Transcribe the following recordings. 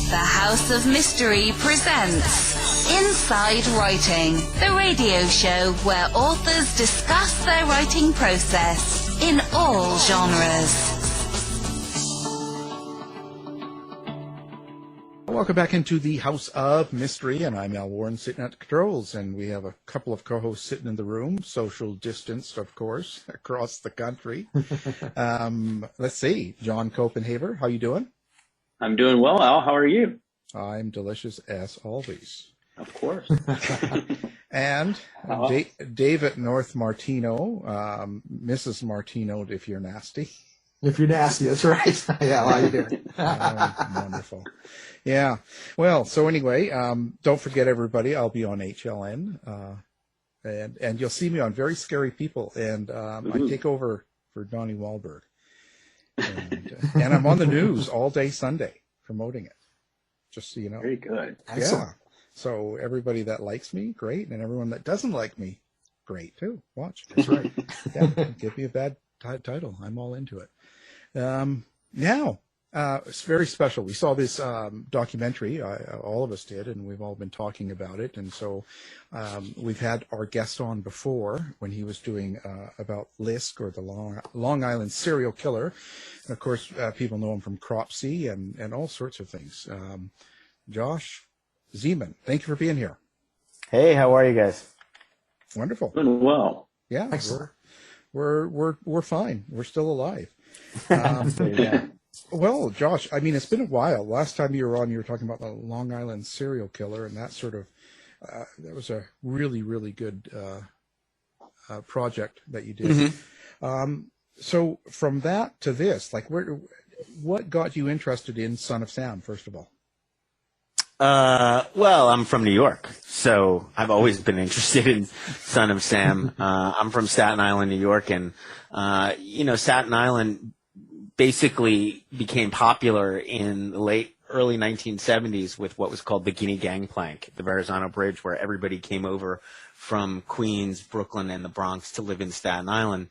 The House of Mystery presents Inside Writing, the radio show where authors discuss their writing process in all genres. Welcome back into the House of Mystery, and I'm Al Warren sitting at the controls, and we have a couple of co-hosts sitting in the room, social distanced, of course, across the country. Let's see, John Copenhaver, how you doing? I'm doing well, Al. How are you? I'm delicious as always. Of course. And David North Martino, Mrs. Martino, if you're nasty. If you're nasty, that's right. Yeah, how you doing? Wonderful. Yeah. Well, so anyway, don't forget, everybody, I'll be on HLN, and you'll see me on Very Scary People, and I take over for Donnie Wahlberg. And I'm on the news all day Sunday promoting it, just so you know. Very good. Excellent. Yeah. So everybody that likes me, great, and everyone that doesn't like me, great too. Watch. That's right. Yeah, give me a bad title. I'm all into it. Now, it's very special. We saw this documentary, all of us did, and we've all been talking about it. And so we've had our guest on before when he was doing about Lisk, or the Long Island serial killer. And of course, people know him from CROPSEY and all sorts of things. Josh Zeman, thank you for being here. Hey, how are you guys? Wonderful. Doing well. Yeah, Excellent. we're fine. We're still alive. Well, Josh, I mean, it's been a while. Last time you were on, you were talking about the Long Island serial killer, and that sort of that was a really, really good project that you did. Mm-hmm. So from that to this, like, what got you interested in Son of Sam, first of all? Well, I'm from New York, so I've always been interested in Son of Sam. I'm from Staten Island, New York, and Staten Island basically became popular in the early 1970s with what was called the Guinea Gangplank, the Verrazano Bridge, where everybody came over from Queens, Brooklyn, and the Bronx to live in Staten Island.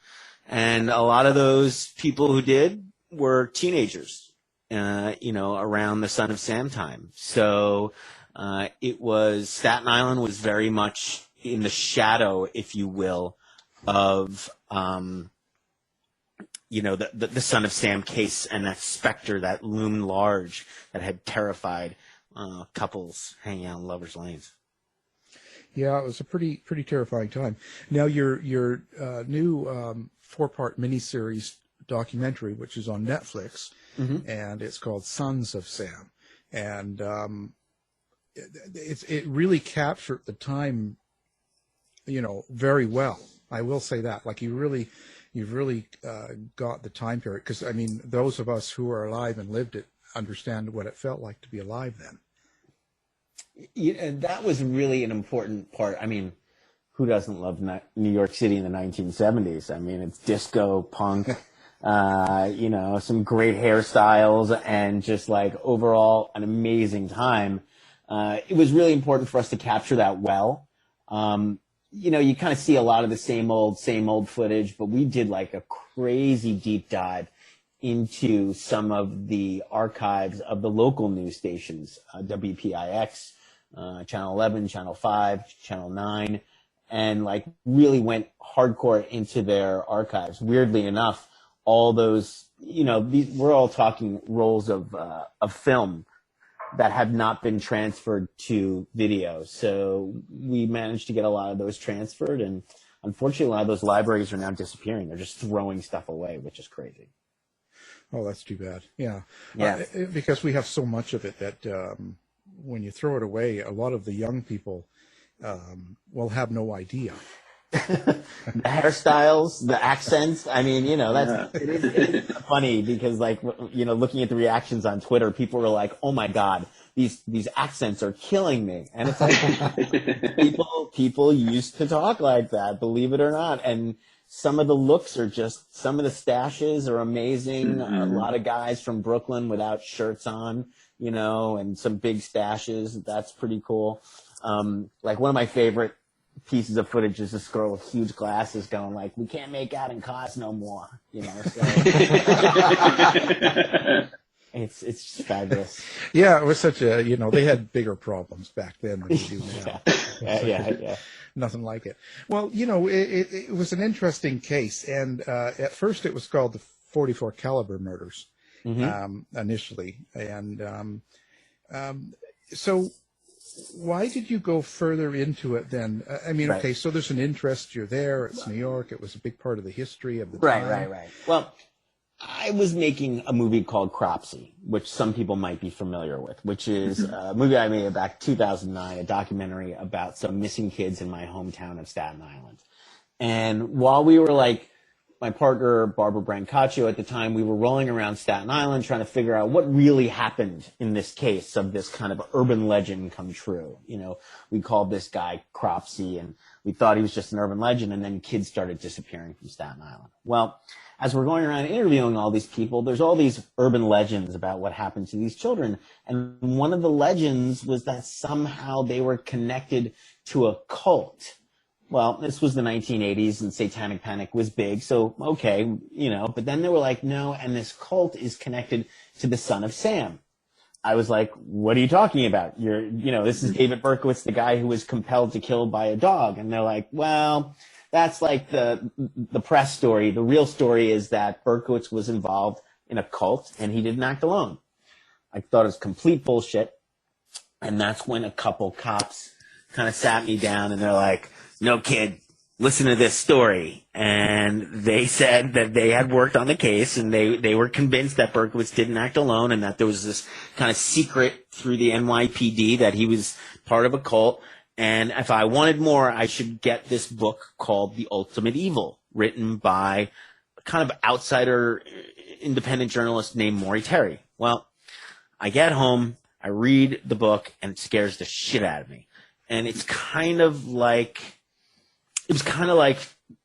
And a lot of those people who did were teenagers, around the Son of Sam time. So Staten Island was very much in the shadow, if you will, of the Son of Sam case, and that specter that loomed large that had terrified couples hanging out in lovers' lanes. Yeah, it was a pretty terrifying time. Now, your new 4-part miniseries documentary, which is on Netflix, mm-hmm. and it's called Sons of Sam, and it really captured the time, very well. I will say that, like, you've really got the time period, because I mean, those of us who are alive and lived it understand what it felt like to be alive then. And that was really an important part. I mean, who doesn't love New York City in the 1970s? I mean, it's disco, punk, some great hairstyles, and just like overall an amazing time. It was really important for us to capture that well. You kind of see a lot of the same old footage, but we did like a crazy deep dive into some of the archives of the local news stations, WPIX, Channel 11, Channel 5, Channel 9, and like really went hardcore into their archives. Weirdly enough, all those, we're all talking rolls of film that have not been transferred to video. So we managed to get a lot of those transferred, and unfortunately a lot of those libraries are now disappearing. They're just throwing stuff away, which is crazy. Oh, that's too bad. Yeah. Yeah. Because we have so much of it that when you throw it away, a lot of the young people will have no idea. The hairstyles, the accents. I mean, it is funny because, like, looking at the reactions on Twitter, people were like, "Oh my God, these accents are killing me," and it's like people used to talk like that, believe it or not, and some of the looks are just, some of the stashes are amazing. Mm-hmm. A lot of guys from Brooklyn without shirts on, and some big stashes. That's pretty cool. Like, one of my favorite pieces of footage is this girl with huge glasses going like, "We can't make out in cars no more," So. It's just fabulous. Yeah, it was such a, they had bigger problems back then than they do now. Yeah. Nothing like it. Well, it was an interesting case, and at first it was called the 44 caliber murders, initially, and so why did you go further into it then? I mean, Right. Okay, so there's an interest. You're there. It's New York. It was a big part of the history of the time. Right. Well, I was making a movie called CROPSEY, which some people might be familiar with, which is a movie I made back 2009, a documentary about some missing kids in my hometown of Staten Island. And while we were my partner, Barbara Brancaccio, at the time, we were rolling around Staten Island trying to figure out what really happened in this case of this kind of urban legend come true. We called this guy CROPSEY, and we thought he was just an urban legend, and then kids started disappearing from Staten Island. Well, as we're going around interviewing all these people, there's all these urban legends about what happened to these children. And one of the legends was that somehow they were connected to a cult. Well, this was the 1980s and satanic panic was big. So, okay, but then they were like, no, and this cult is connected to the son of Sam. I was like, what are you talking about? This is David Berkowitz, the guy who was compelled to kill by a dog. And they're like, well, that's like the press story. The real story is that Berkowitz was involved in a cult and he didn't act alone. I thought it was complete bullshit. And that's when a couple cops kind of sat me down and they're like, no, kid, listen to this story. And they said that they had worked on the case and they were convinced that Berkowitz didn't act alone and that there was this kind of secret through the NYPD that he was part of a cult. And if I wanted more, I should get this book called The Ultimate Evil, written by a kind of outsider independent journalist named Maury Terry. Well, I get home, I read the book, and it scares the shit out of me. And it was kind of like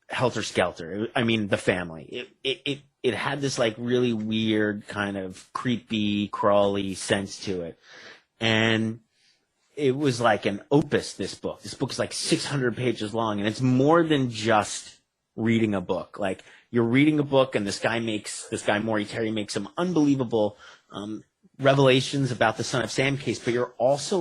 Helter Skelter. I mean, The Family. It had this really weird kind of creepy, crawly sense to it. And it was like an opus, this book. This book is 600 pages long, and it's more than just reading a book. You're reading a book, and this guy Maury Terry makes some unbelievable revelations about the Son of Sam case, but you're also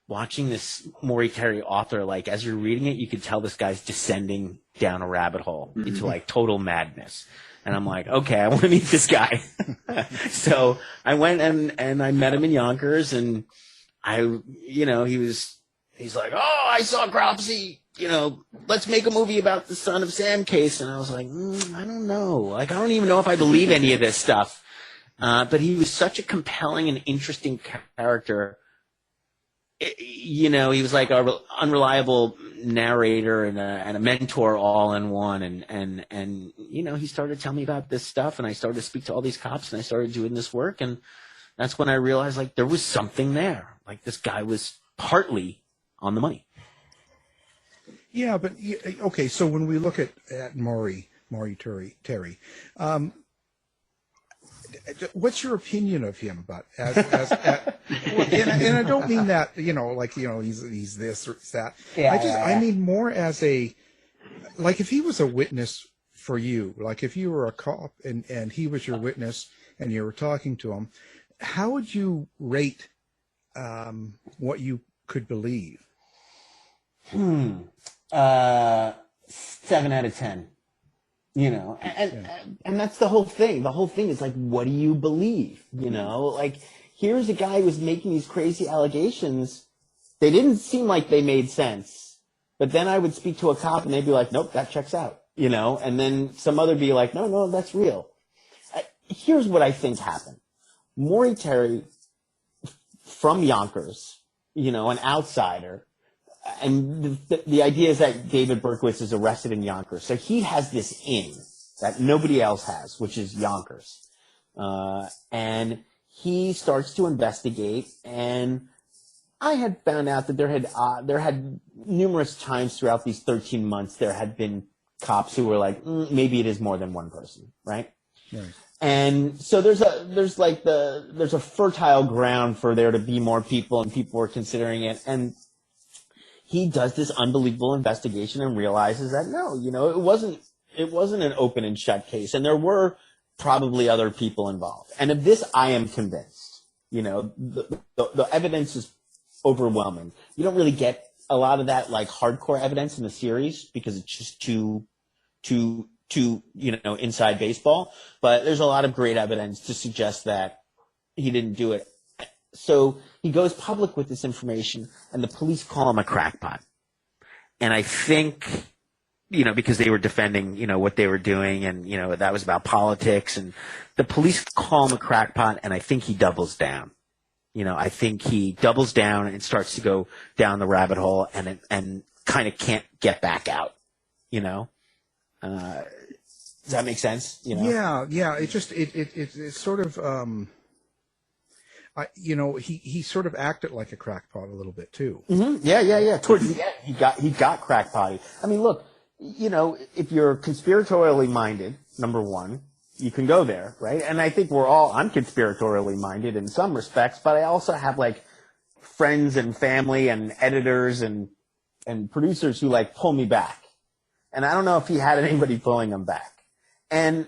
watching this Maury Terry author, as you're reading it, you could tell this guy's descending down a rabbit hole into total madness. And I'm like, okay, I want to meet this guy. So I went and I met him in Yonkers, and he's like, oh, I saw CROPSEY, let's make a movie about the Son of Sam case. And I was like, I don't know. I don't even know if I believe any of this stuff. But he was such a compelling and interesting character. He was like an unreliable narrator and a mentor all in one. And he started telling me about this stuff, and I started to speak to all these cops, and I started doing this work. And that's when I realized there was something there. This guy was partly on the money. Yeah, but okay. So when we look at Maury Terry, what's your opinion of him? About and I don't mean that he's this or that. I mean more as if he was a witness for you, if you were a cop and he was your witness and you were talking to him, how would you rate what you could believe? 7 out of 10. And that's the whole thing. The whole thing is what do you believe? Here's a guy who was making these crazy allegations. They didn't seem like they made sense. But then I would speak to a cop and they'd be like, nope, that checks out. And then some other be like, no, that's real. Here's what I think happened. Maury Terry, from Yonkers, an outsider, and the idea is that David Berkowitz is arrested in Yonkers. So he has this in that nobody else has, which is Yonkers. And he starts to investigate, and I had found out that there had numerous times throughout these 13 months, there had been cops who were like, maybe it is more than one person, right? Right. And so there's a fertile ground for there to be more people, and people were considering it. And he does this unbelievable investigation and realizes that no, it wasn't an open and shut case. And there were probably other people involved. And of this, I am convinced. You know, the evidence is overwhelming. You don't really get a lot of that like hardcore evidence in the series because it's just too inside baseball. But there's a lot of great evidence to suggest that he didn't do it. So he goes public with this information, and the police call him a crackpot. And I think, because they were defending, what they were doing, and, that was about politics, and the police call him a crackpot, and I think he doubles down. I think he doubles down and starts to go down the rabbit hole and kind of can't get back out, Does that make sense? Yeah. It's sort of, he sort of acted like a crackpot a little bit too. Mm-hmm. Yeah. Towards the end, he got crackpotty. I mean, look, if you're conspiratorially minded, number one, you can go there, right? And I think I'm conspiratorially minded in some respects, but I also have like friends and family and editors and producers who like pull me back. And I don't know if he had anybody pulling him back. And,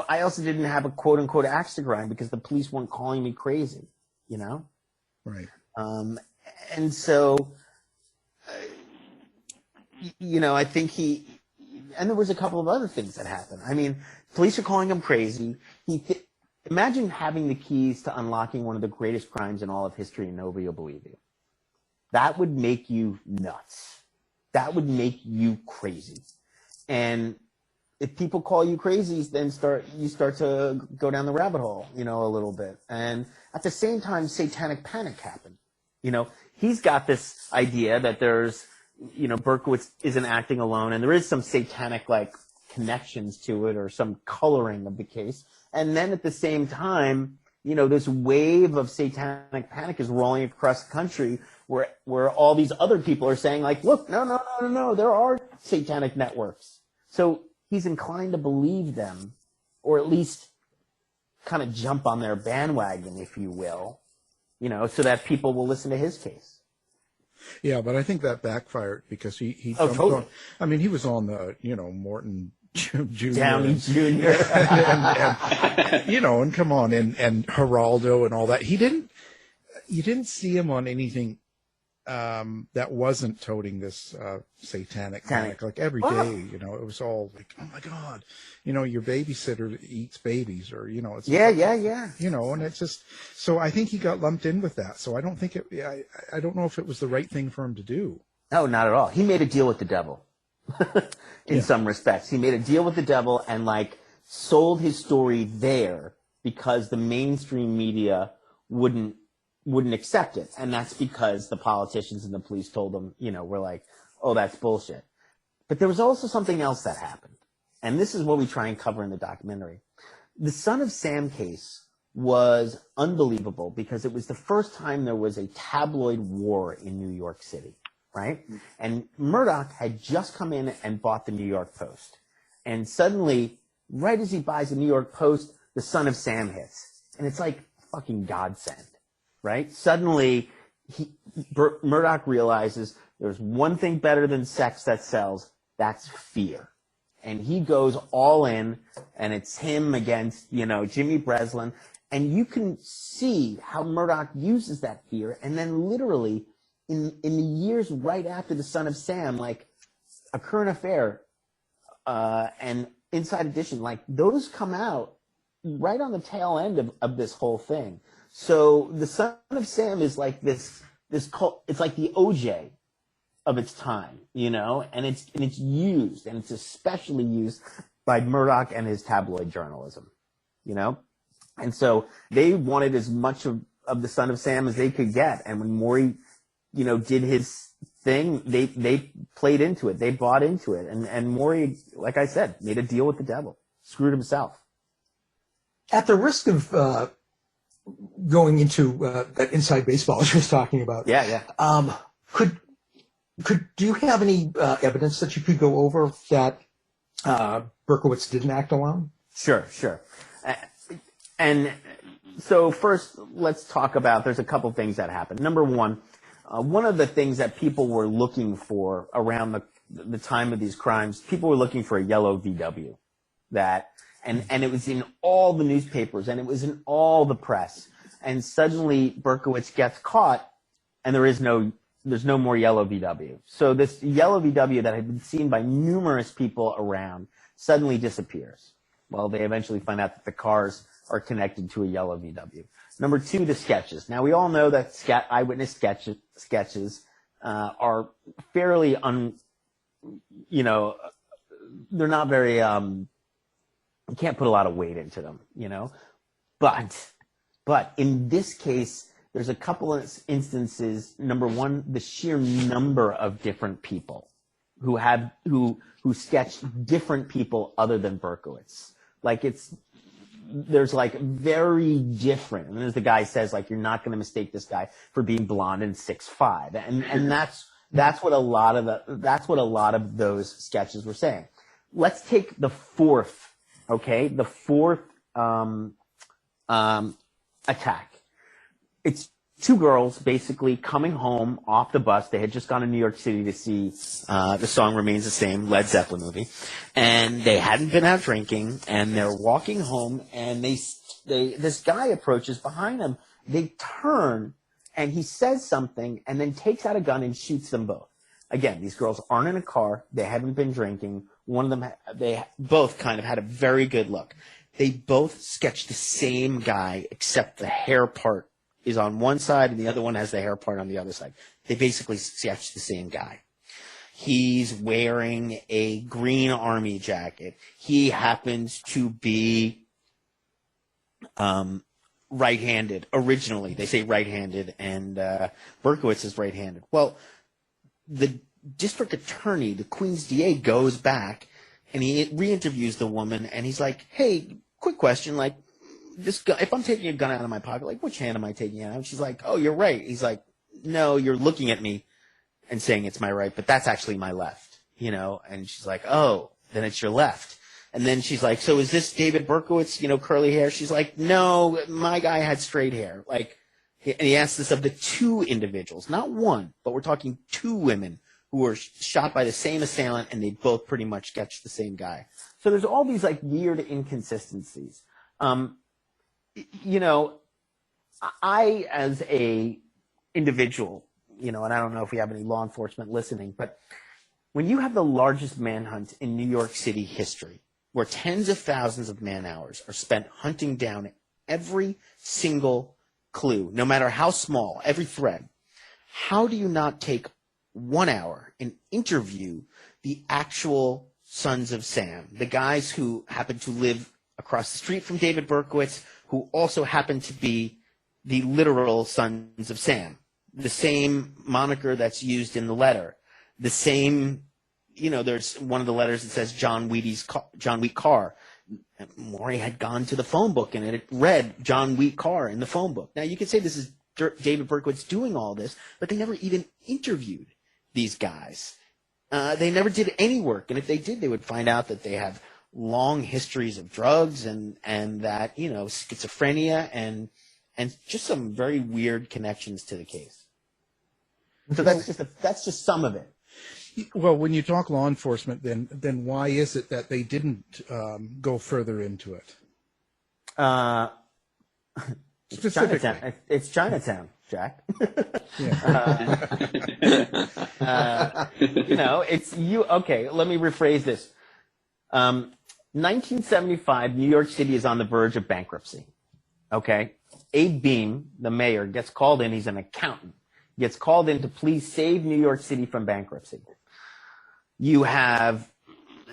I also didn't have a quote unquote axe to grind because the police weren't calling me crazy, Right. And so, I think and there was a couple of other things that happened. I mean, police are calling him crazy. Imagine having the keys to unlocking one of the greatest crimes in all of history and nobody will believe you. That would make you nuts. That would make you crazy. And if people call you crazy, then you start to go down the rabbit hole, a little bit. And at the same time, satanic panic happened. He's got this idea that there's, Berkowitz isn't acting alone, and there is some satanic like connections to it or some coloring of the case. And then at the same time, this wave of satanic panic is rolling across the country where all these other people are saying like, look, no, there are satanic networks. So he's inclined to believe them, or at least kind of jump on their bandwagon, if you will, so that people will listen to his case. Yeah, but I think that backfired because he jumped totally. on. I mean, he was on the Morton Jr. Downey Jr. and come on, and Geraldo and all that. You didn't see him on anything that wasn't toting this satanic panic. Like every day, it was all like, oh my God, your babysitter eats babies, or it's Yeah. and it's just, so I think he got lumped in with that. So I don't think I don't know if it was the right thing for him to do. No, not at all. He made a deal with the devil in some respects. He made a deal with the devil and like sold his story there because the mainstream media wouldn't accept it. And that's because the politicians and the police told them, we're like, oh, that's bullshit. But there was also something else that happened. And this is what we try and cover in the documentary. The Son of Sam case was unbelievable because it was the first time there was a tabloid war in New York City, right? And Murdoch had just come in and bought the New York Post. And suddenly, right as he buys the New York Post, the Son of Sam hits. And it's like fucking godsend. Right? Suddenly, Murdoch realizes there's one thing better than sex that sells. That's fear. And he goes all in, and it's him against, Jimmy Breslin. And you can see how Murdoch uses that fear. And then literally, in the years right after the Son of Sam, like A Current Affair and Inside Edition, like those come out right on the tail end of this whole thing. So the Son of Sam is like this cult. It's like the OJ of its time, and it's used, and it's especially used by Murdoch and his tabloid journalism, and so they wanted as much of the Son of Sam as they could get. And when Maury, did his thing, they played into it, they bought into it, and Maury, like I said, made a deal with the devil, screwed himself. At the risk of going into that inside baseball I was talking about. Yeah. Do you have any evidence that you could go over that Berkowitz didn't act alone? Sure. And so first, let's talk about, there's a couple things that happened. Number one, one of the things that people were looking for around the time of these crimes, people were looking for a yellow VW. And it was in all the newspapers, and it was in all the press. And suddenly Berkowitz gets caught, and there's no more yellow VW. So this yellow VW that had been seen by numerous people around suddenly disappears. Well, they eventually find out that the cars are connected to a yellow VW. Number two, the sketches. Now, we all know that eyewitness sketches are fairly they're not very, you can't put a lot of weight into them, But in this case, there's a couple of instances. Number one, the sheer number of different people who sketched different people other than Berkowitz. There's very different. And as the guy says, you're not going to mistake this guy for being blonde and 6'5", and that's what a lot of those sketches were saying. Let's take the fourth, the fourth attack. It's two girls basically coming home off the bus. They had just gone to New York City to see The Song Remains the Same, Led Zeppelin movie, and they hadn't been out drinking, and they're walking home, and this guy approaches behind them. They turn, and he says something, and then takes out a gun and shoots them both. Again, these girls aren't in a car. They haven't been drinking. One of them, they both kind of had a very good look. They both sketched the same guy, except the hair part is on one side and the other one has the hair part on the other side. They basically sketched the same guy. He's wearing a green army jacket. He happens to be right-handed. Originally, they say right-handed, and Berkowitz is right-handed. Well, the district attorney, the Queens DA, goes back and he re-interviews the woman, and he's like, hey, quick question, this gun, if I'm taking a gun out of my pocket, which hand am I taking it out? And she's like, oh, you're right. He's like, no, you're looking at me and saying it's my right, but that's actually my left, And she's like, oh, then it's your left. And then she's like, so is this David Berkowitz, curly hair? She's like, no, my guy had straight hair. And he asked this of the two individuals, not one, but we're talking two women who were shot by the same assailant, and they both pretty much sketched the same guy. So there's all these weird inconsistencies. I, as a individual, and I don't know if we have any law enforcement listening, but when you have the largest manhunt in New York City history, where tens of thousands of man-hours are spent hunting down every single clue, no matter how small, every thread, how do you not take 1 hour and interview the actual sons of Sam, the guys who happen to live across the street from David Berkowitz, who also happen to be the literal sons of Sam, the same moniker that's used in the letter, the same, there's one of the letters that says John Wheat Carr. Maury had gone to the phone book and it read John Wheat Carr in the phone book. Now you could say this is David Berkowitz doing all this, but they never even interviewed these guys. They never did any work, and if they did, they would find out that they have long histories of drugs and that schizophrenia and just some very weird connections to the case. So that's just some of it. Well, when you talk law enforcement, then why is it that they didn't go further into it? Chinatown. It's Chinatown, Jack. It's you. Okay, let me rephrase this. 1975, New York City is on the verge of bankruptcy. Okay, Abe Beame, the mayor, gets called in. He's an accountant. Gets called in to please save New York City from bankruptcy.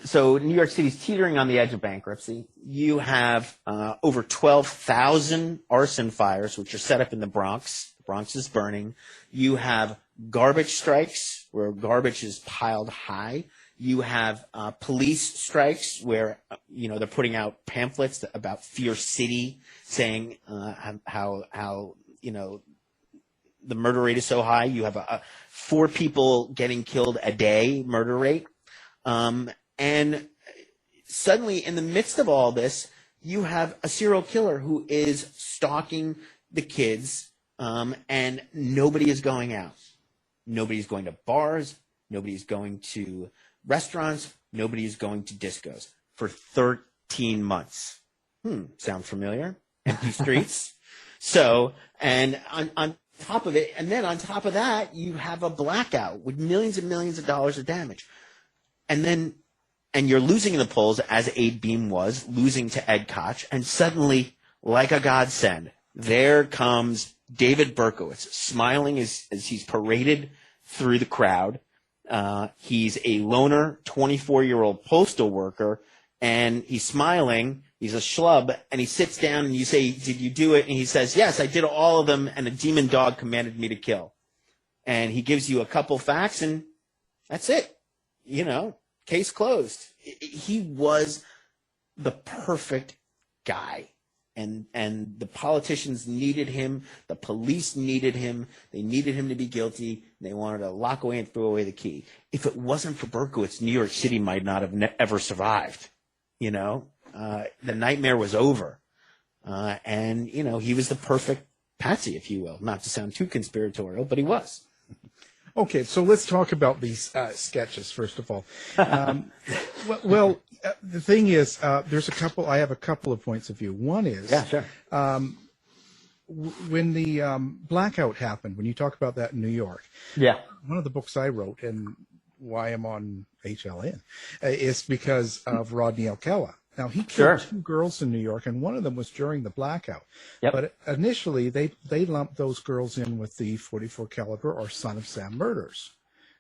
So New York City's teetering on the edge of bankruptcy. You have over 12,000 arson fires, which are set up in the Bronx. The Bronx is burning. You have garbage strikes, where garbage is piled high. You have police strikes, where they're putting out pamphlets about Fear City, saying how the murder rate is so high. You have 4 people getting killed a day murder rate. And suddenly, in the midst of all this, you have a serial killer who is stalking the kids, and nobody is going out. Nobody's going to bars. Nobody's going to restaurants. Nobody's going to discos for 18 months. Sound familiar? Empty streets. So, and on top of it, and then on top of that, you have a blackout with millions and millions of dollars of damage. And you're losing in the polls, as Abe Beam was, losing to Ed Koch, and suddenly, like a godsend, there comes David Berkowitz, smiling as he's paraded through the crowd. He's a loner, 24-year-old postal worker, and he's smiling. He's a schlub, and he sits down, and you say, "Did you do it?" And he says, "Yes, I did all of them, and a demon dog commanded me to kill." And he gives you a couple facts, and that's it. Case closed. He was the perfect guy. And the politicians needed him. The police needed him. They needed him to be guilty. They wanted to lock away and throw away the key. If it wasn't for Berkowitz, New York City might not have ever survived. The nightmare was over. And he was the perfect patsy, if you will. Not to sound too conspiratorial, but he was. Okay, so let's talk about these sketches first of all. The thing is, I have a couple of points of view. One is, when the blackout happened, when you talk about that in New York, one of the books I wrote, and why I'm on HLN, is because of Rodney Alcala. Now, he killed two girls in New York, and one of them was during the blackout. Yep. But initially, they lumped those girls in with the .44 caliber or Son of Sam murders.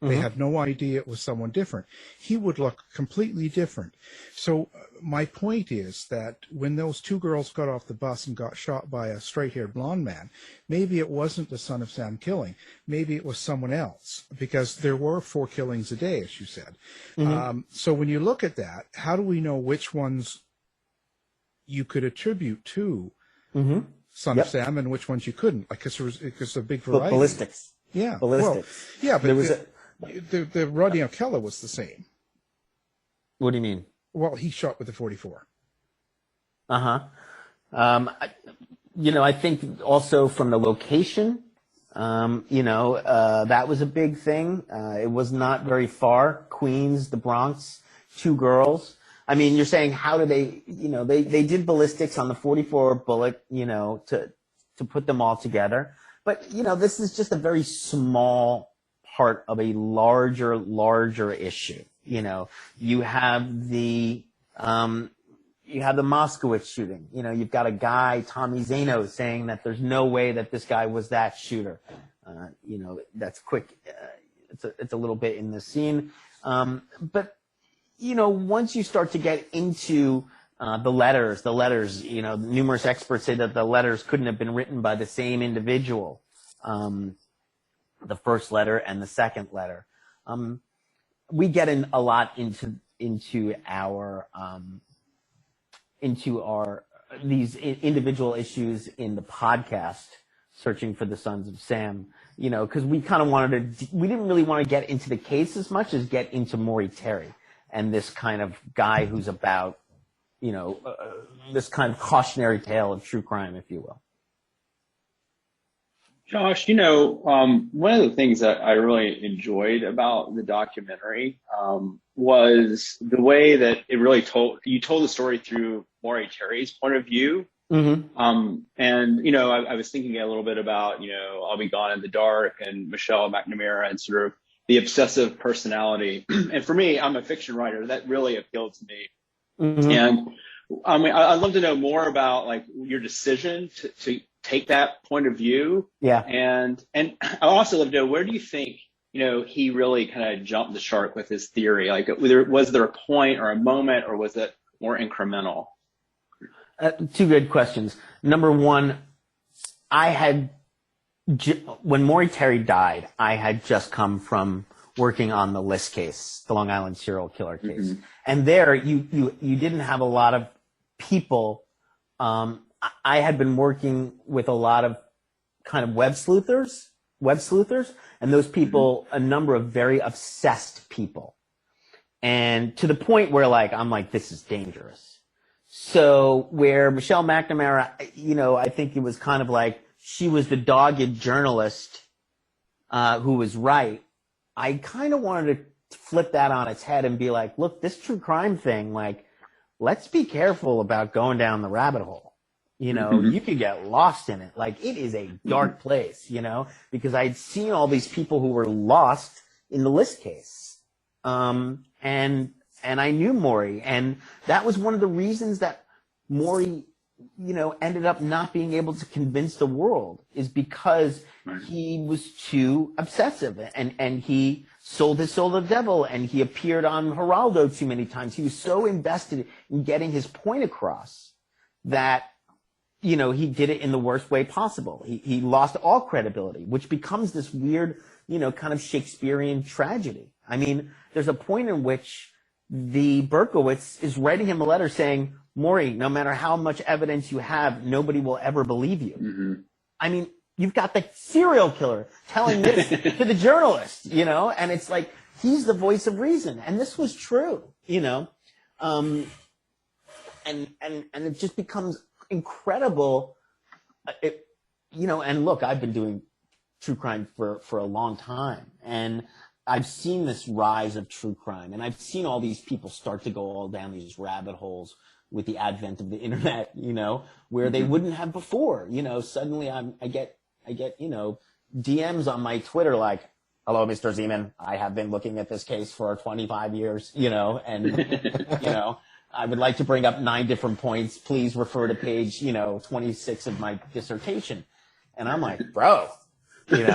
They had no idea it was someone different. He would look completely different. So my point is that when those two girls got off the bus and got shot by a straight-haired blonde man, maybe it wasn't the Son of Sam killing. Maybe it was someone else, because there were 4 killings a day, as you said. So when you look at that, how do we know which ones you could attribute to Son of Sam and which ones you couldn't? Because there's a big variety. Ballistics. Yeah. Ballistics. Well, yeah, but the Rodney Alcala was the same. What do you mean? Well, he shot with the .44. I think also from the location, that was a big thing. It was not very far. Queens, the Bronx, 2 girls. I mean, you're saying how do they, they did ballistics on the .44 bullet, to put them all together. But, this is just a very small part of a larger issue. You have the Moskowitz shooting. You've got a guy, Tommy Zano, saying that there's no way that this guy was that shooter. That's quick. It's a little bit in the scene. But, once you start to get into the letters, numerous experts say that the letters couldn't have been written by the same individual. The first letter and the second letter. We get in a lot into our these individual issues in the podcast, Searching for the Sons of Sam. Because we kind of we didn't really want to get into the case as much as get into Maury Terry and this kind of guy who's about, this kind of cautionary tale of true crime, if you will. Josh, one of the things that I really enjoyed about the documentary was the way that it really told the story through Maury Terry's point of view. And, I was thinking a little bit about, I'll Be Gone in the Dark and Michelle McNamara and sort of the obsessive personality. And for me, I'm a fiction writer. That really appealed to me. And I'd love to know more about like your decision to take that point of view. Yeah. And I also love to know, where do you think, he really kind of jumped the shark with his theory? Like, was there a point or a moment, or was it more incremental? 2 good questions. Number one, when Maury Terry died, I had just come from working on the List case, the Long Island serial killer case. And there you didn't have a lot of people. I had been working with a lot of kind of web sleuthers, and those people, a number of very obsessed people. And to the point where I'm like, this is dangerous. So where Michelle McNamara, I think it was kind of like she was the dogged journalist who was right. I kind of wanted to flip that on its head and be like, look, this true crime thing, let's be careful about going down the rabbit hole. You know, you could get lost in it. Like, it is a dark place, you know, because I'd seen all these people who were lost in the list case. And I knew Maury, and that was one of the reasons that Maury, you know, ended up not being able to convince the world, is because he was too obsessive, and he sold his soul to the devil, and he appeared on Geraldo too many times. He was so invested in getting his point across that, you know, he did it in the worst way possible. He lost all credibility, which becomes this weird, you know, kind of Shakespearean tragedy. I mean, there's a point in which the Berkowitz is writing him a letter saying, Maury, no matter how much evidence you have, nobody will ever believe you. I mean, you've got the serial killer telling this to the journalist, you know, and it's like, he's the voice of reason. And this was true, you know, and it just becomes incredible. You know, and look, I've been doing true crime for a long time, and I've seen this rise of true crime, and I've seen all these people start to go all down these rabbit holes with the advent of the internet, you know, where they wouldn't have before. You know, suddenly I get, you know, DMs on my Twitter like, hello, Mr. Zeman, I have been looking at this case for 25 years, you know, and, you know, I would like to bring up 9 different points. Please refer to page, you know, 26 of my dissertation. And I'm like, bro, you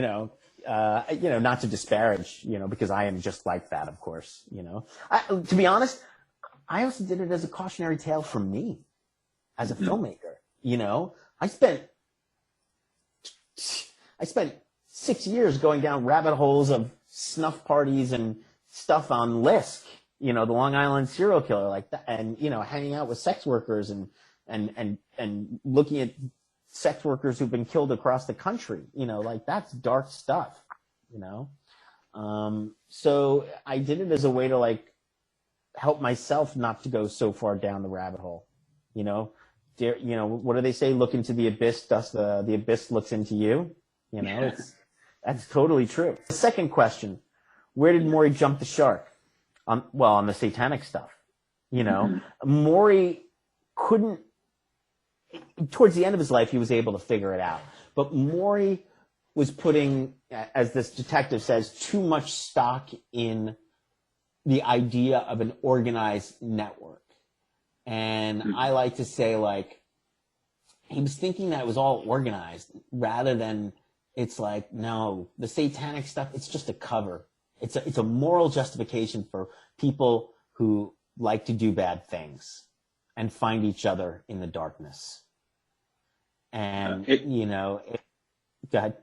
know, not to disparage, you know, because I am just like that, of course, you know. To be honest, I also did it as a cautionary tale for me as a filmmaker, you know. I spent 6 years going down rabbit holes of snuff parties and stuff on Lisk, you know, the Long Island serial killer, like that, and, you know, hanging out with sex workers and looking at sex workers who've been killed across the country, you know, like that's dark stuff, you know. So I did it as a way to like help myself not to go so far down the rabbit hole, you know. You know, what do they say? Look into the abyss, thus the abyss looks into you. You know, that's totally true. The second question: where did Maury jump the shark? On the satanic stuff. You know, Maury couldn't. Towards the end of his life, he was able to figure it out. But Maury was putting, as this detective says, too much stock in the idea of an organized network. And I like to say, like, he was thinking that it was all organized rather than it's like, no, the satanic stuff, it's just a cover. It's a moral justification for people who like to do bad things and find each other in the darkness. And, you know, go ahead.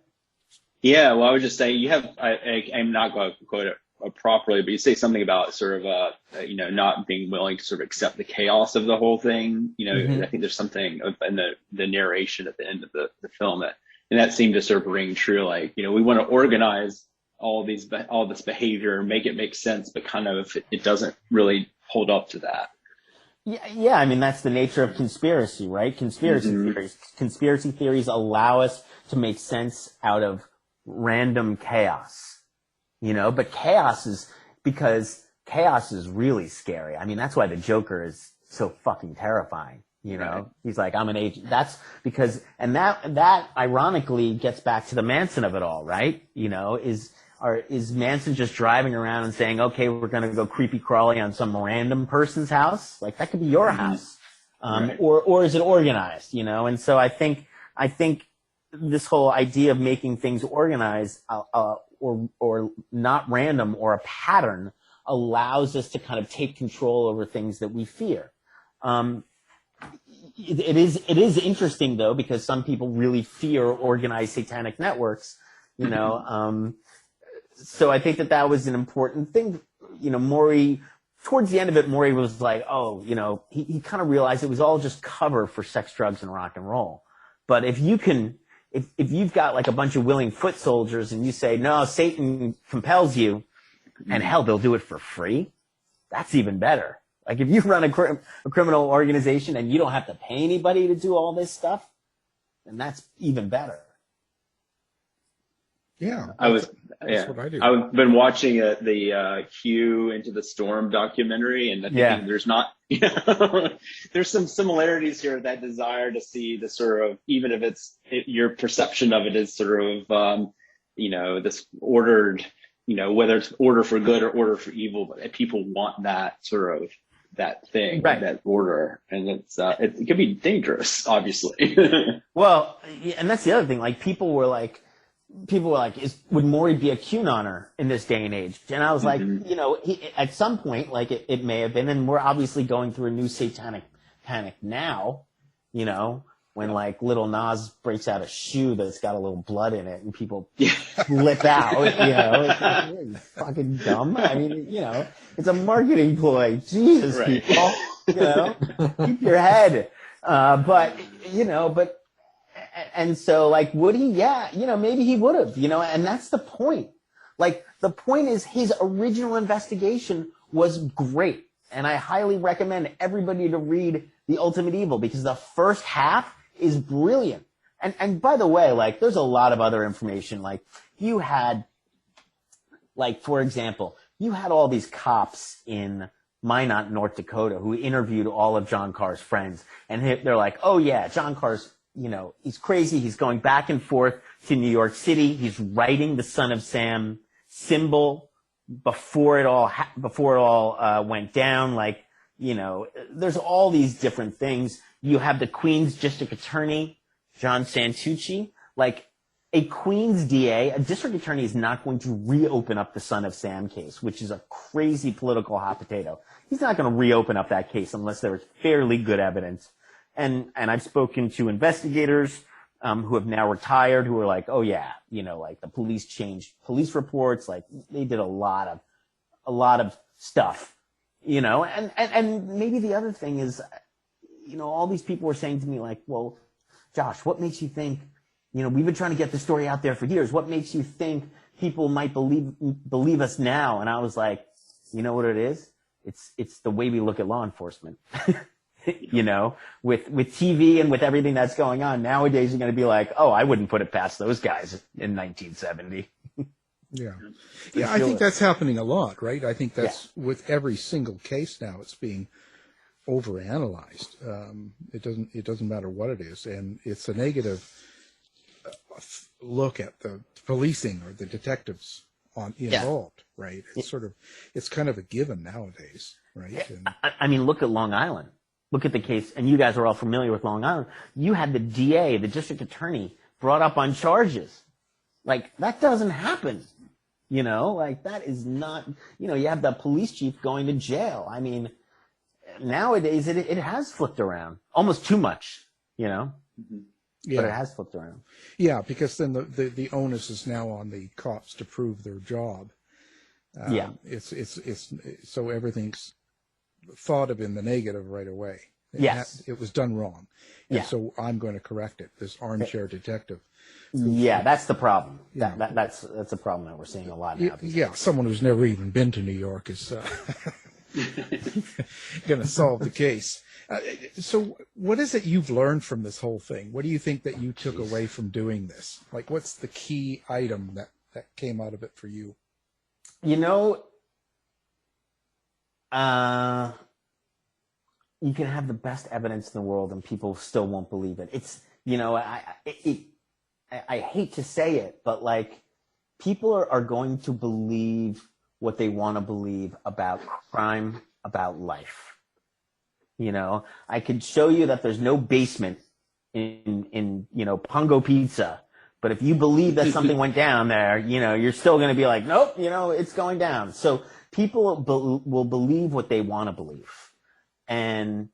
Yeah, well, I would just say you have, I'm not going to quote it properly, but you say something about sort of, you know, not being willing to sort of accept the chaos of the whole thing. You know, I think there's something in the narration at the end of the film and that seemed to sort of ring true. Like, you know, we want to organize all this behavior, make it make sense, but kind of it doesn't really hold up to that. Yeah. I mean, that's the nature of conspiracy, right? Conspiracy theories allow us to make sense out of random chaos, you know, but chaos is really scary. I mean, that's why the Joker is so fucking terrifying, you know? Right. He's like, I'm an agent. That's because, and that ironically gets back to the Manson of it all, right? You know, is Manson just driving around and saying, okay, we're going to go creepy crawly on some random person's house? Like, that could be your house. Right. Or is it organized, you know? And so I think this whole idea of making things organized, or not random or a pattern allows us to kind of take control over things that we fear. It is interesting though, because some people really fear organized satanic networks, you know, so I think that was an important thing. You know, Maury, towards the end of it, Maury was like, oh, you know, he kind of realized it was all just cover for sex, drugs, and rock and roll. But if you've got like a bunch of willing foot soldiers and you say, no, Satan compels you, and hell, they'll do it for free, that's even better. Like if you run a criminal organization and you don't have to pay anybody to do all this stuff, then that's even better. Yeah. I was That's what I do. I've been watching the Q Into the Storm documentary, and I think there's not, there's some similarities here. That desire to see the sort of, even if your perception of it is sort of, this ordered, whether it's order for good or order for evil, but people want that sort of, that thing, right, that order, and it can be dangerous, obviously. Well, and that's the other thing. Like people were like, would Maury be a QAnoner in this day and age? And I was like, at some point, like it may have been, and we're obviously going through a new satanic panic now, when like Little Nas breaks out a shoe that's got a little blood in it and people flip out, it's fucking dumb. I mean, it's a marketing ploy. Jesus, right. People, keep your head. And so like, would he? Yeah, maybe he would have, and that's the point. Like, the point is his original investigation was great. And I highly recommend everybody to read The Ultimate Evil, because the first half is brilliant. And by the way, like, there's a lot of other information. Like, you had, like, for example, you had all these cops in Minot, North Dakota, who interviewed all of John Carr's friends. And they're like, oh yeah, John Carr's, he's crazy. He's going back and forth to New York City. He's writing the Son of Sam symbol before it all went down. Like, there's all these different things. You have the Queens District Attorney, John Santucci. Like, a Queens DA, a district attorney, is not going to reopen up the Son of Sam case, which is a crazy political hot potato. He's not going to reopen up that case unless there is fairly good evidence. And I've spoken to investigators who have now retired, who are like, oh yeah, like the police changed police reports, like they did a lot of stuff, and maybe the other thing is, all these people were saying to me like, well, Josh, what makes you think, we've been trying to get the story out there for years. What makes you think people might believe us now? And I was like, you know what it is? It's the way we look at law enforcement. With TV and with everything that's going on nowadays, you're going to be like, oh, I wouldn't put it past those guys in 1970. Yeah. I think that's happening a lot, right? I think that's with every single case now, it's being overanalyzed. It doesn't matter what it is. And it's a negative look at the policing or the detectives involved, right? It's kind of a given nowadays, right? And, I mean, look at Long Island. Look at the case, and you guys are all familiar with Long Island. You had the DA, the district attorney, brought up on charges. Like, that doesn't happen. Like, that is not, you have the police chief going to jail. I mean, nowadays it has flipped around almost too much, but it has flipped around. Yeah, because then the onus is now on the cops to prove their job. It's so everything's thought of in the negative right away. It was done wrong. And so I'm going to correct it. This armchair detective. Yeah, that's the problem. That's a problem that we're seeing a lot now. Yeah, someone who's never even been to New York is going to solve the case. So what is it you've learned from this whole thing? What do you think that you took away from doing this? Like, what's the key item that came out of it for you? You can have the best evidence in the world and people still won't believe it. It's, I hate to say it, but like, people are going to believe what they want to believe about crime, about life. I could show you that there's no basement in Pongo Pizza, but if you believe that something went down there, you're still going to be like, nope, it's going down. So people will believe what they want to believe. And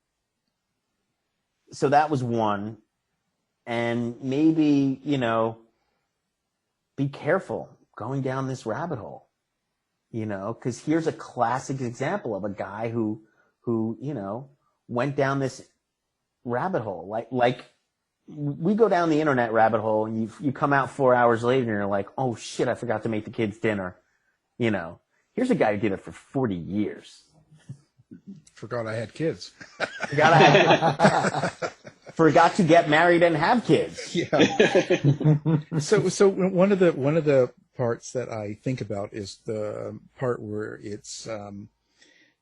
so that was one. And maybe, be careful going down this rabbit hole, because here's a classic example of a guy who went down this rabbit hole. Like we go down the internet rabbit hole and you come out 4 hours later and you're like, oh shit, I forgot to make the kids dinner. Here's a guy who did it for 40 years. Forgot I had kids. Forgot to get married and have kids. Yeah. So one of the parts that I think about is the part where it's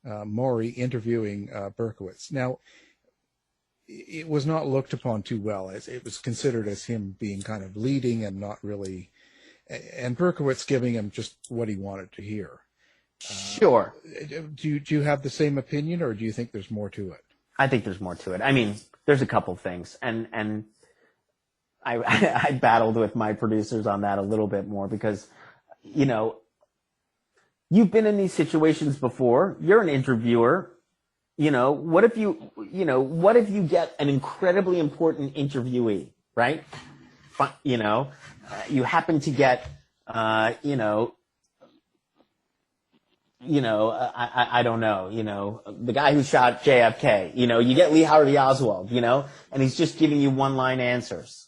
Maury interviewing Berkowitz. Now, it was not looked upon too well, as it was considered as him being kind of leading and not really, and Berkowitz giving him just what he wanted to hear. Sure. Do you have the same opinion, or do you think there's more to it? I think there's more to it. I mean, there's a couple things, and I battled with my producers on that a little bit more because, you know, you've been in these situations before. You're an interviewer. You know, what if you get an incredibly important interviewee, right? You know, you happen to get, I don't know, the guy who shot JFK, you get Lee Harvey Oswald, and he's just giving you one-line answers.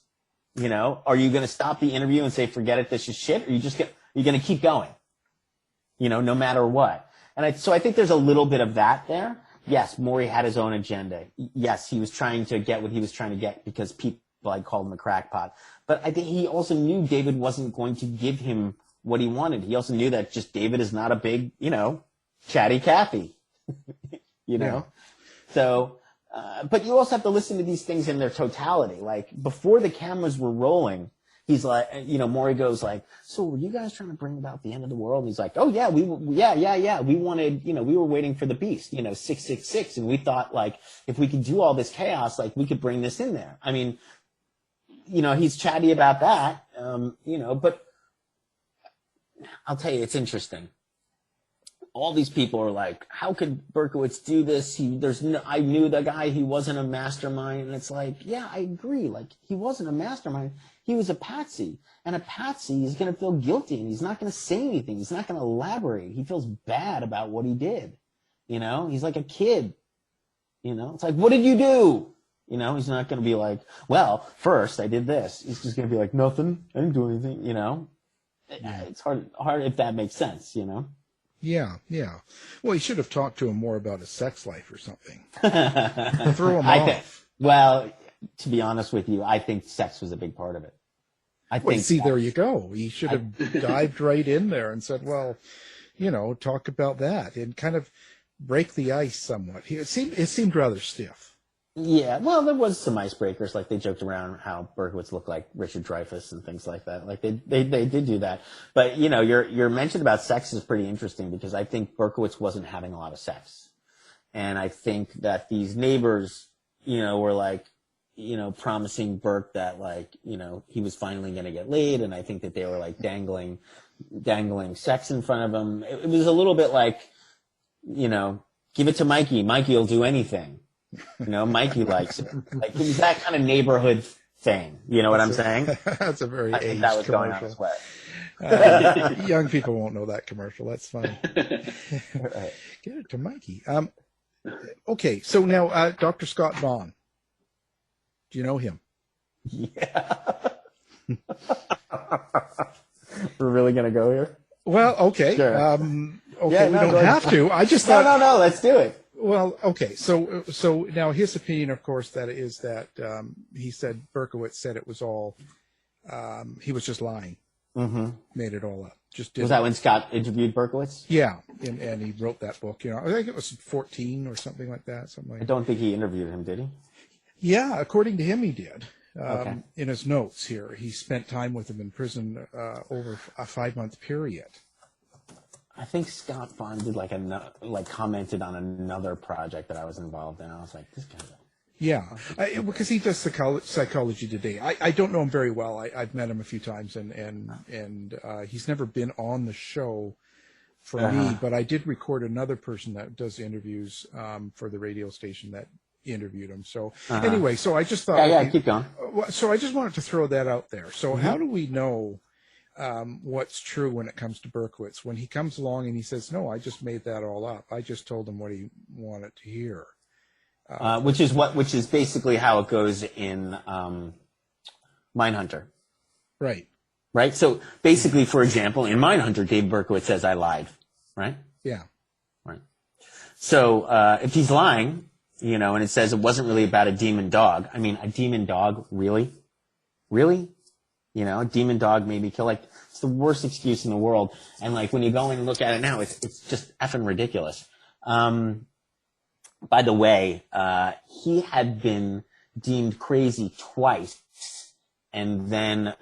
Are you going to stop the interview and say, forget it, this is shit? Or you're going to keep going, no matter what? And so I think there's a little bit of that there. Yes, Maury had his own agenda. Yes, he was trying to get what he was trying to get because people had called him a crackpot. But I think he also knew David wasn't going to give him what he wanted. He also knew that just David is not a big, chatty Cathy, Yeah. So, but you also have to listen to these things in their totality. Like before the cameras were rolling, he's like, Maury goes like, so were you guys trying to bring about the end of the world? And he's like, oh yeah, we wanted, we were waiting for the beast, 666. And we thought like, if we could do all this chaos, like we could bring this in there. I mean, he's chatty about that, but I'll tell you, it's interesting. All these people are like, how could Berkowitz do this? I knew the guy, he wasn't a mastermind. And it's like, yeah, I agree. Like he wasn't a mastermind. He was a patsy, and a patsy is going to feel guilty, and he's not going to say anything. He's not going to elaborate. He feels bad about what he did. He's like a kid. It's like, what did you do? He's not going to be like, well, first I did this. He's just going to be like, nothing. I didn't do anything. It's hard if that makes sense. Yeah. Well, he should have talked to him more about his sex life or something. Throw him off. Well, to be honest with you, I think sex was a big part of it. There you go. He should have dived right in there and said, well, talk about that and kind of break the ice somewhat. It seemed rather stiff. Yeah, well, there was some icebreakers, like they joked around how Berkowitz looked like Richard Dreyfuss and things like that. Like they did do that. But, your mention about sex is pretty interesting because I think Berkowitz wasn't having a lot of sex. And I think that these neighbors, were like, promising Burke that like, he was finally going to get laid. And I think that they were like dangling sex in front of him. It was a little bit like, give it to Mikey. Mikey will do anything. Mikey likes it. Like, it was that kind of neighborhood thing. You know what I'm saying? That's a very aged aged that was commercial. Going on his way. Young people won't know that commercial. That's funny. Right. Get it to Mikey. Okay, so now Dr. Scott Vaughn. Do you know him? Yeah. We're really going to go here? Well, okay. Sure. Okay, yeah, we don't have to. I just thought... No, let's do it. Well, okay. So now his opinion, of course, that is that he said Berkowitz said it was all he was just lying, made it all up. Just did. Was that when Scott interviewed Berkowitz? Yeah, and he wrote that book. I think it was 14 or something like that. I don't think he interviewed him, did he? Yeah, according to him, he did. Okay. In his notes here, he spent time with him in prison over a 5-month period. I think Scott Vaughn did commented on another project that I was involved in. I was like, this guy. Yeah, because he does Psychology Today. I don't know him very well. I've met him a few times, and he's never been on the show for me. But I did record another person that does interviews for the radio station that interviewed him. So anyway, so I just thought, yeah, keep going. So I just wanted to throw that out there. So how do we know what's true when it comes to Berkowitz? When he comes along and he says, "No, I just made that all up. I just told him what he wanted to hear." Which is basically how it goes in Mindhunter. Right. Right. So basically, for example, in Mindhunter, David Berkowitz says, "I lied." Right. Yeah. Right. So if he's lying, and it says it wasn't really about a demon dog. I mean, a demon dog, really? Really? You know, demon dog made me kill. Like, it's the worst excuse in the world. And like, when you go in and look at it now, it's just effing ridiculous. By the way, he had been deemed crazy twice, and then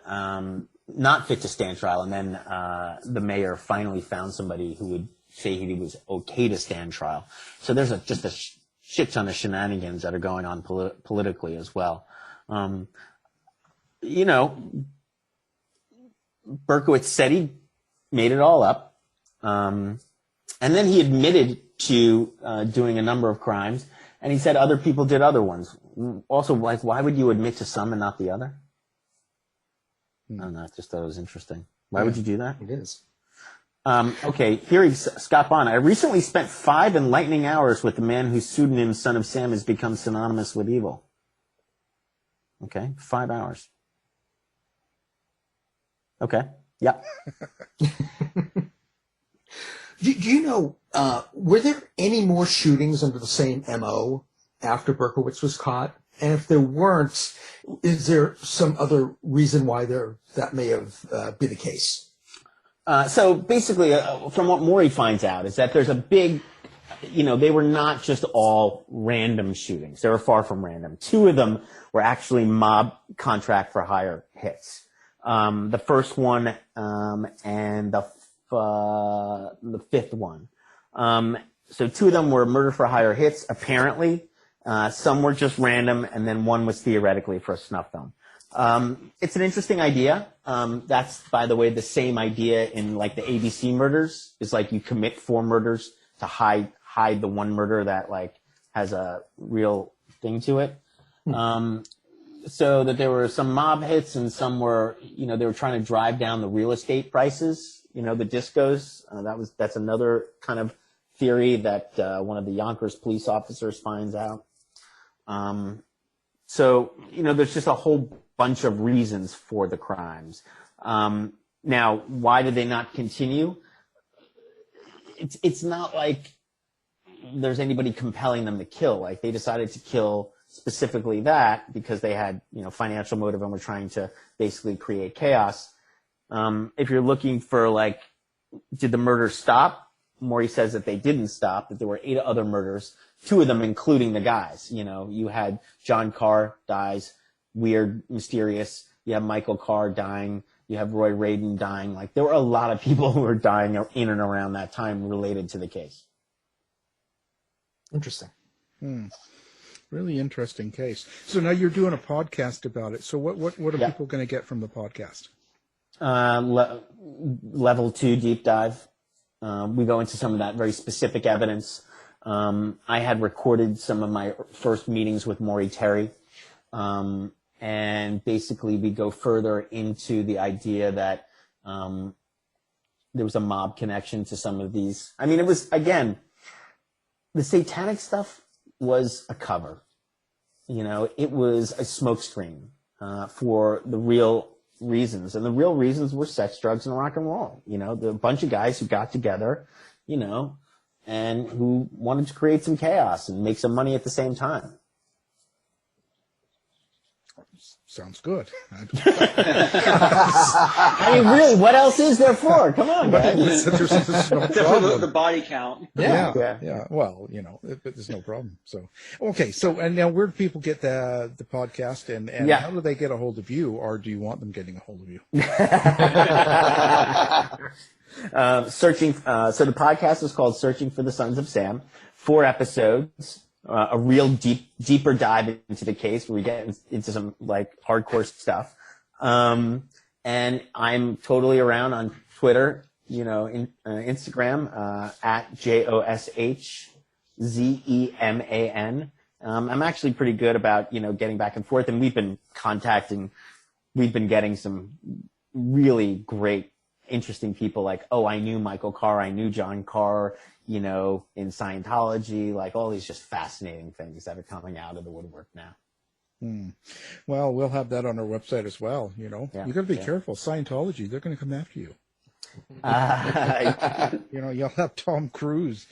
not fit to stand trial. And then the mayor finally found somebody who would say he was okay to stand trial. So there's just a shit ton of shenanigans that are going on politically as well. You know, Berkowitz said he made it all up. And then he admitted to doing a number of crimes, and he said other people did other ones. Also, like, why would you admit to some and not the other? I don't know. I just thought it was interesting. Why would you do that? It is. Okay, here Scott Bond. I recently spent 5 enlightening hours with the man whose pseudonym Son of Sam has become synonymous with evil. Okay, 5 hours. Okay, yeah. Do you know, were there any more shootings under the same MO after Berkowitz was caught? And if there weren't, is there some other reason why that may have been the case? So basically, from what Maury finds out, is that there's a big, you know, they were not just all random shootings. They were far from random. 2 of them were actually mob contract for hire hits. The first one and the 5th one. So 2 of them were murder for hire hits, apparently. Some were just random, and then one was theoretically for a snuff film. It's an interesting idea. That's, by the way, the same idea in like the ABC murders. Is like you commit 4 murders to hide the one murder that like has a real thing to it. So that there were some mob hits, and some were, you know, they were trying to drive down the real estate prices, you know, the discos. That's another kind of theory that one of the Yonkers police officers finds out. So, you know, there's just a whole bunch of reasons for the crimes. Now, why did they not continue? It's not like there's anybody compelling them to kill. Like, they decided to kill specifically that because they had, you know, financial motive and were trying to basically create chaos. If you're looking for, like, did the murders stop? Maury says that they didn't stop, that there were 8 other murders, 2 of them including the guys. You know, you had John Carr dies, weird, mysterious. You have Michael Carr dying. You have Roy Radin dying. Like, there were a lot of people who were dying in and around that time related to the case. Interesting. Really interesting case. So now you're doing a podcast about it. So what are people going to get from the podcast? Level 2 deep dive. We go into some of that very specific evidence. I had recorded some of my first meetings with Maury Terry. And basically we go further into the idea that there was a mob connection to some of these. I mean, it was, again, the satanic stuff was a cover. You know, it was a smokescreen for the real reasons. And the real reasons were sex, drugs, and rock and roll. You know, the bunch of guys who got together, you know, and who wanted to create some chaos and make some money at the same time. Sounds good. I mean, really, what else is there for? Come on, guys. There's no Except for problem. the body count. Yeah. Well, you know, there's no problem. So, okay. So, and now where do people get the podcast, and how do they get a hold of you, or do you want them getting a hold of you? Searching. So the podcast is called Searching for the Sons of Sam. 4 episodes. A real deeper dive into the case where we get into some like hardcore stuff. And I'm totally around on Twitter, you know, Instagram, at JOSHZEMAN. I'm actually pretty good about, you know, getting back and forth, and we've been getting some really great, interesting people like, oh, I knew Michael Carr, I knew John Carr, you know, in Scientology, like all these just fascinating things that are coming out of the woodwork now. Well, we'll have that on our website as well. You know, you got to be careful. Scientology, they're going to come after you. You know, you'll have Tom Cruise.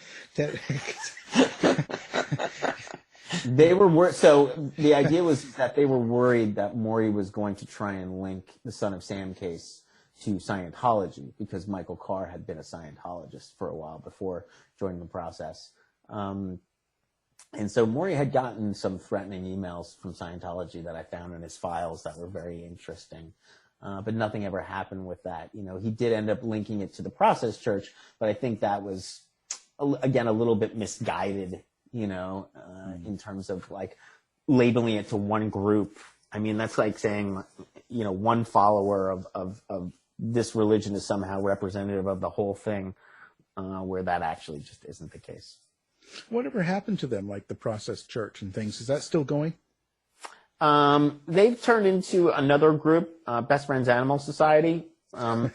They were so the idea was that they were worried that Maury was going to try and link the Son of Sam case to Scientology, because Michael Carr had been a Scientologist for a while before joining the process. And so Maury had gotten some threatening emails from Scientology that I found in his files that were very interesting. But nothing ever happened with that. He did end up linking it to the Process Church, but I think that was, again, a little bit misguided, in terms of like labeling it to one group. I mean, that's like saying, one follower of this religion is somehow representative of the whole thing, where that actually just isn't the case. Whatever happened to them, like the Process Church and things? Is that still going? They've turned into another group, Best Friends Animal Society. They,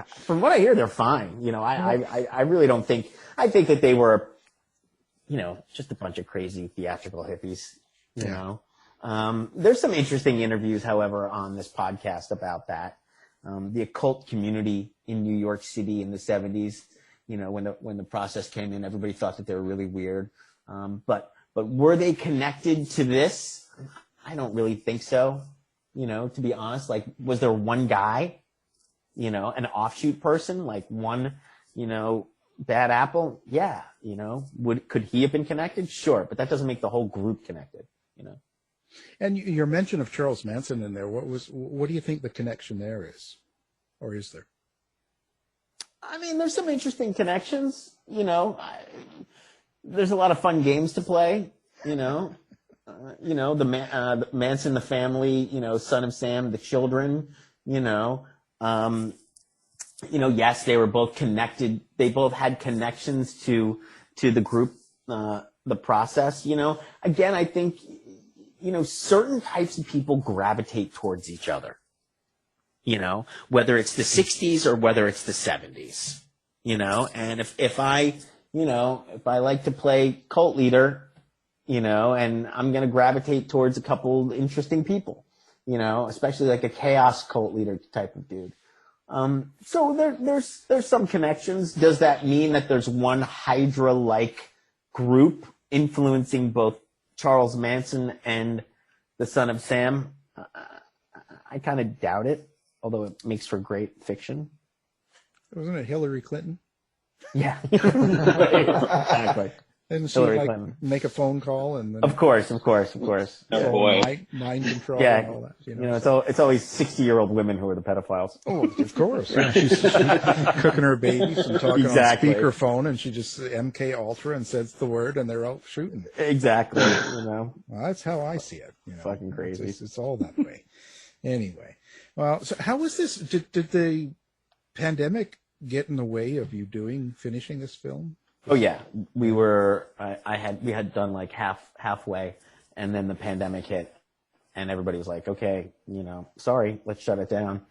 from what I hear, they're fine. I really don't think, I think that they were, just a bunch of crazy theatrical hippies, you know. There's some interesting interviews, however, on this podcast about that. The occult community in New York City in the 70s, when the process came in, everybody thought that they were really weird. But were they connected to this? I don't really think so. To be honest, like, was there one guy, an offshoot person, like one, bad apple? Yeah. Could he have been connected? Sure. But that doesn't make the whole group connected, And your mention of Charles Manson in there, what do you think the connection there is? Or is there? I mean, there's some interesting connections, there's a lot of fun games to play, the Manson, the family, Son of Sam, the children, yes, they were both connected. They both had connections to the group, the process, again, I think, certain types of people gravitate towards each other, whether it's the 60s or whether it's the 70s, and if I like to play cult leader, and I'm going to gravitate towards a couple interesting people, especially like a chaos cult leader type of dude. So there's some connections. Does that mean that there's one Hydra-like group influencing both Charles Manson and the Son of Sam? I kind of doubt it, although it makes for great fiction. Wasn't it Hillary Clinton? Yeah. Exactly. Didn't she make a phone call and then Of course. Oh boy. mind control Yeah. and all that? It's always 60-year-old women who are the pedophiles. Oh, of course. Yeah. She's cooking her babies and talking on speakerphone, and she just MK Ultra and says the word, and they're out shooting. Exactly. Well, that's how I see it. Fucking crazy. It's all that way. Anyway, well, so how was this? Did the pandemic get in the way of you finishing this film? Oh yeah, we had done like halfway, and then the pandemic hit, and everybody was like, okay, sorry, let's shut it down.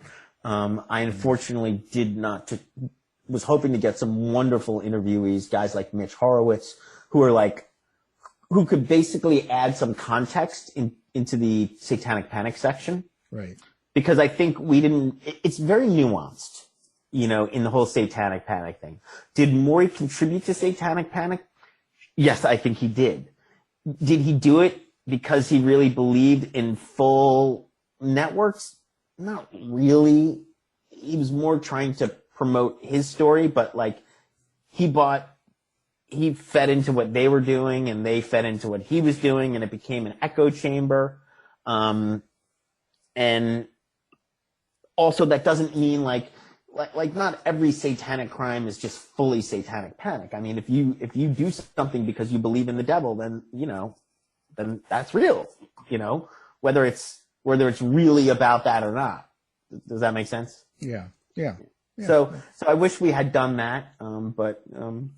I unfortunately was hoping to get some wonderful interviewees, guys like Mitch Horowitz, who could basically add some context into the Satanic Panic section. Right. Because I think it's very nuanced. In the whole Satanic Panic thing. Did Maury contribute to Satanic Panic? Yes, I think he did. Did he do it because he really believed in full networks? Not really. He was more trying to promote his story, but he fed into what they were doing, and they fed into what he was doing, and it became an echo chamber. And also that doesn't mean like not every satanic crime is just fully Satanic Panic. I mean, if you do something because you believe in the devil, then then that's real. Whether it's really about that or not. Does that make sense? Yeah. So I wish we had done that. But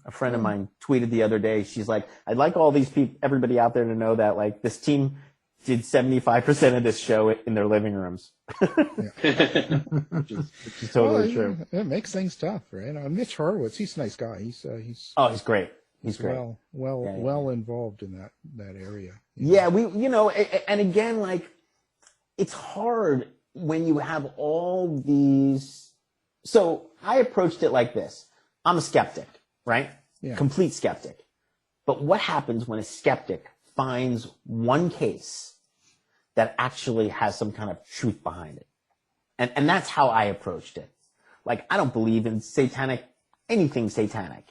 a friend of mine tweeted the other day. She's like, I'd like all these people, everybody out there, to know that this team did 75% of this show in their living rooms. which is totally true. It makes things tough, right? Mitch Horowitz, he's a nice guy. He's great. He's great. Well involved in that area. Yeah, and again, it's hard when you have all these. So I approached it like this. I'm a skeptic, right? Yeah. Complete skeptic. But what happens when a skeptic finds one case that actually has some kind of truth behind it? And that's how I approached it. Like, I don't believe in anything satanic,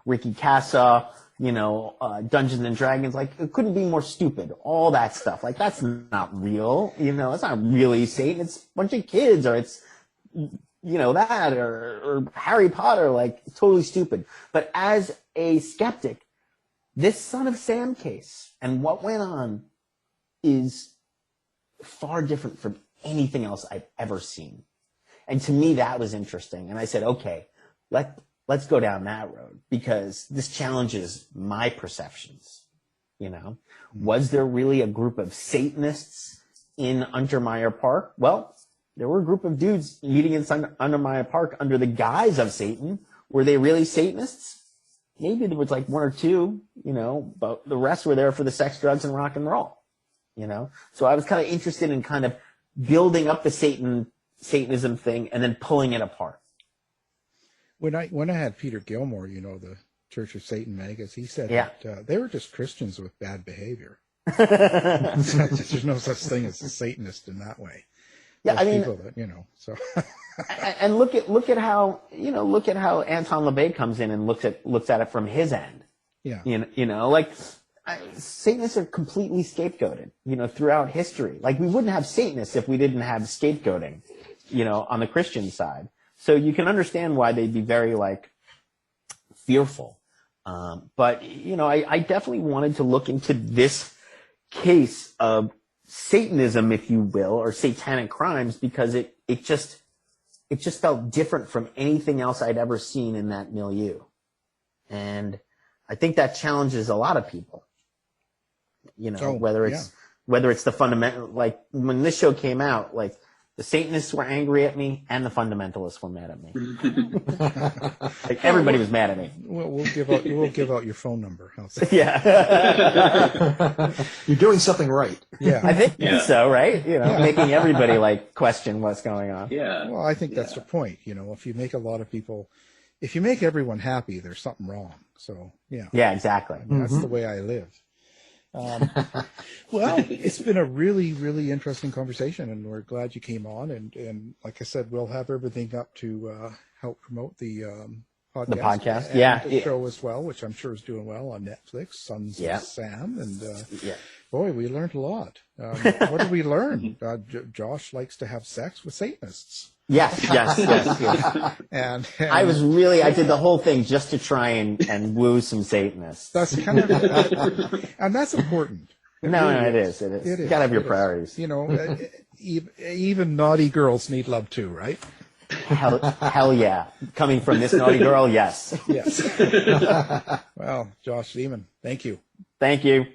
Ricky Casa, Dungeons and Dragons, like, it couldn't be more stupid. All that stuff. Like, that's not real, it's not really Satan. It's a bunch of kids, or it's, that, or Harry Potter, like, totally stupid. But as a skeptic, this Son of Sam case and what went on is far different from anything else I've ever seen. And to me, that was interesting. And I said, okay, let's go down that road, because this challenges my perceptions. Was there really a group of Satanists in Untermeyer Park? Well, there were a group of dudes meeting in Untermeyer Park under the guise of Satan. Were they really Satanists? Maybe there was like one or two, but the rest were there for the sex, drugs, and rock and roll, So I was kind of interested in kind of building up the Satanism thing and then pulling it apart. When I had Peter Gilmore, the Church of Satan Magus, he said that they were just Christians with bad behavior. There's no such thing as a Satanist in that way. Yeah, There's people that, so. And look at how Anton LaVey comes in and looks at it from his end. Yeah. Satanists are completely scapegoated, throughout history. Like, we wouldn't have Satanists if we didn't have scapegoating, on the Christian side. So you can understand why they'd be very, fearful. But, I definitely wanted to look into this case of Satanism, if you will, or satanic crimes, because it just felt different from anything else I'd ever seen in that milieu. And I think that challenges a lot of people, whether it's the fundamental, like when this show came out, like the Satanists were angry at me and the fundamentalists were mad at me. Like, everybody was mad at me. Well, we'll give out your phone number. How's that? Yeah. You're doing something right. Yeah. I think so, right? Making everybody question what's going on. Yeah. Well, I think that's the point. If you make if you make everyone happy, there's something wrong. So, yeah. Yeah, exactly. That's the way I live. Well, it's been a really, really interesting conversation, and we're glad you came on. And like I said, we'll have everything up to help promote the podcast. The podcast, and the show as well, which I'm sure is doing well on Netflix, Sons of Sam. And boy, we learned a lot. What did we learn? Josh likes to have sex with Satanists. Yes. And I did the whole thing just to try and woo some Satanists. That's kind of, and that's important. It is. You gotta have your priorities. Even naughty girls need love too, right? Hell yeah. Coming from this naughty girl, yes. Yes. Well, Josh Zeman, thank you. Thank you.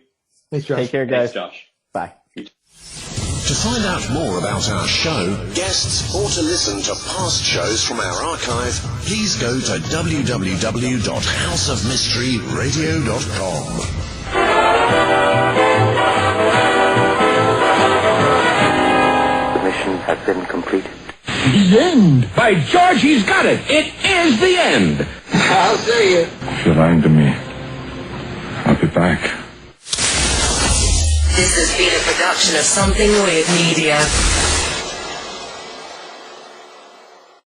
Thanks, Josh. Take care, guys. Thanks, Josh. Bye. To find out more about our show, guests, or to listen to past shows from our archive, please go to www.houseofmysteryradio.com. The mission has been completed. The end! By George, he's got it! It is the end! I'll see you. If you're lying to me, I'll be back. This has been a production of Something Weird Media.